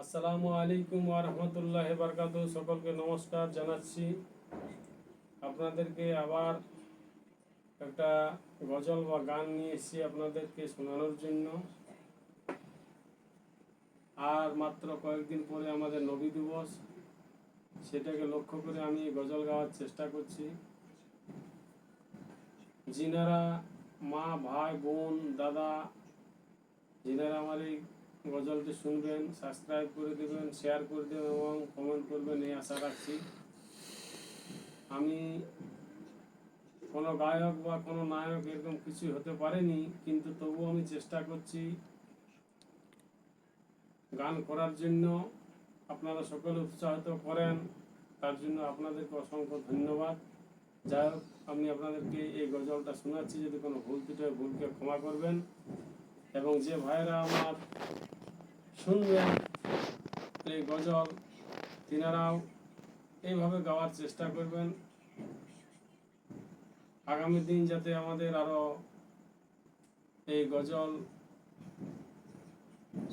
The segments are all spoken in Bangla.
আসসালামু আলাইকুম ওয়া রাহমাতুল্লাহি ওয়া বারাকাতুহু। সকলকে নমস্কার জানাচ্ছি। আপনাদেরকে আবার একটা গজল বা গান নিয়ে এসেছি আপনাদেরকে শোনানোর জন্য। আর মাত্র কয়েকদিন পরে আমাদের নবী দিবস, সেটাকে লক্ষ্য করে আমি গজল গাওয়ার চেষ্টা করছি। যিনারা মা, ভাই, বোন, দাদা, যিনারা আমার এই গজলটি শুনবেন, সাবস্ক্রাইব করে দেবেন, শেয়ার করে দেবেন এবং কমেন্ট করবেন, এই আশা রাখছি। আমি কোনো গায়ক বা কোনো নায়ক এরকম কিছু হতে পারেনি, কিন্তু তবুও আমি চেষ্টা করছি গান করার জন্য। আপনারা সকলে উৎসাহিত করেন, তার জন্য আপনাদেরকে অসংখ্য ধন্যবাদ। যাই হোক, আমি আপনাদেরকে এই গজলটা শোনাচ্ছি। যদি কোনো ভুল ত্রুটি হয়, ভুলকে ক্ষমা করবেন। এবং যে ভাইয়েরা আমার শুনবেন এই গজল, তিনারাও এইভাবে গাওয়ার চেষ্টা করবেন। আগামী দিন যাতে আমাদের আরও এই গজল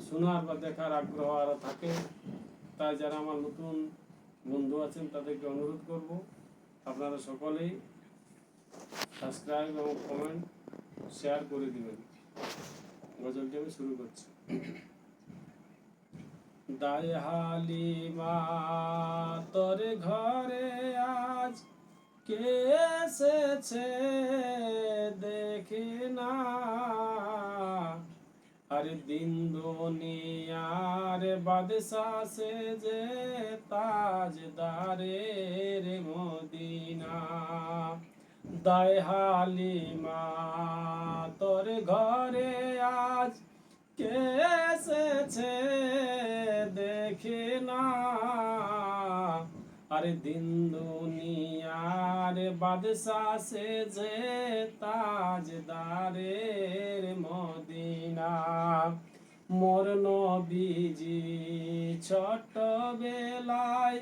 শোনার বা দেখার আগ্রহ আরও থাকে, তাই যারা আমার নতুন বন্ধু আছেন তাদেরকে অনুরোধ করব, আপনারা সকলেই সাবস্ক্রাইব এবং কমেন্ট শেয়ার করে দিবেন। গজলটি আমি শুরু করছি। দায় হালিমা তোর ঘরে আজ কে এসেছে দেখি না, আরে দিন দুনিয়ার বাদশাহ সে যে তাজদারের মদিনা। দায় হালিমা তোর ঘরে আজ কে এসেছে দেখে না, আরে দিন দুনিয়ার বাদশাহ সে যে তাজদারের মদিনা। মোর নবীজি ছোটবেলায়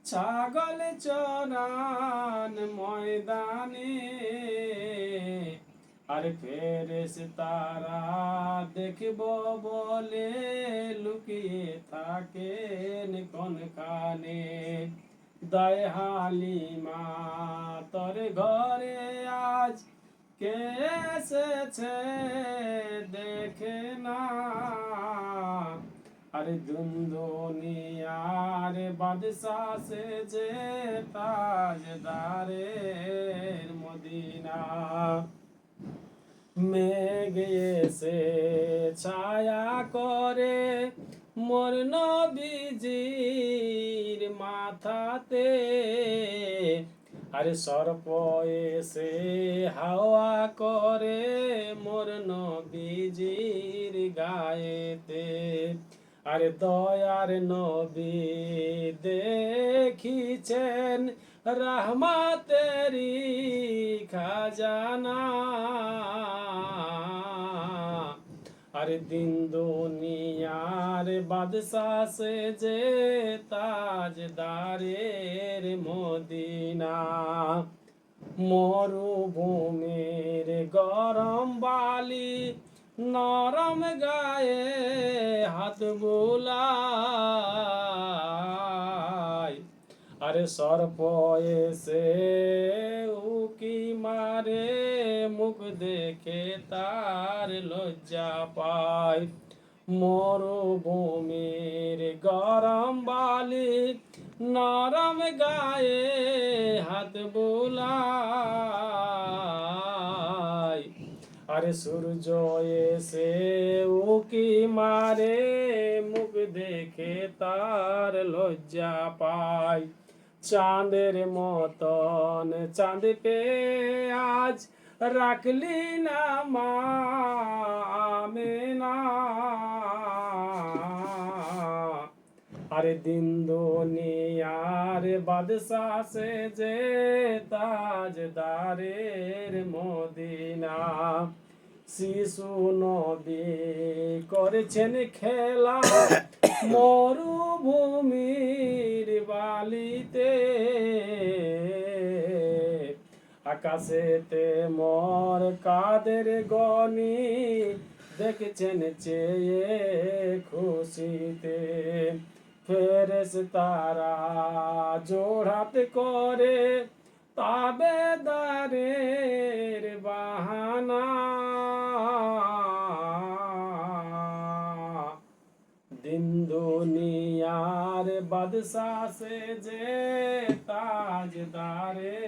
ছাগল চরান ময়দানে, আর ফেরেশতারা দেখব বলে লুকিয়ে থাকেন কোনখানে। দায় হালিমা তোর ঘরে আজ কে এসেছে দেখে না, আরে দুনিয়ার বাদশাহ সে যে তাজদারের মদিনা। মেঘ এসে ছায়া করে মোর নবীজির মাথাতে, আরে সর্প এসে হাওয়া করে মোর নবীজির গায়েতে। আরে দয়ার নবী দেখিছেন রহমতেরি খাজানা, আরে দিন দুনিয়ার বাদশাহ সে যে তাজদারের মদিনা। মরুভূমির গরম বালি নরম গায়ে হাত বুলায়, আরে সর্প এসে উকি মারে মুখ দেখে তার লজ্জা পায়। মরুভূমির গরম বালি নরম গায়ে হাত বুলায়, আরে সূর্য এসে উকি মারে মুখ দেখে তার লজ্জা পায়। চাঁদের মতন চাঁদ পে আজ রাখলি না মা আমেনা, আরে দিন দুনিয়ার বাদশাহ সে যে তাজদারের মদিনা। শিশু নবী করেছেন খেলা মরুভূমির বালিতে, আকাশেতে মোর কাদের গনি দেখছেন চেয়ে খুশিতে ফেরেশতারা জোড়হাত করে তাবেদারের বাহানা দিন দুনিয়ার বাদশা সে যে তাজদারে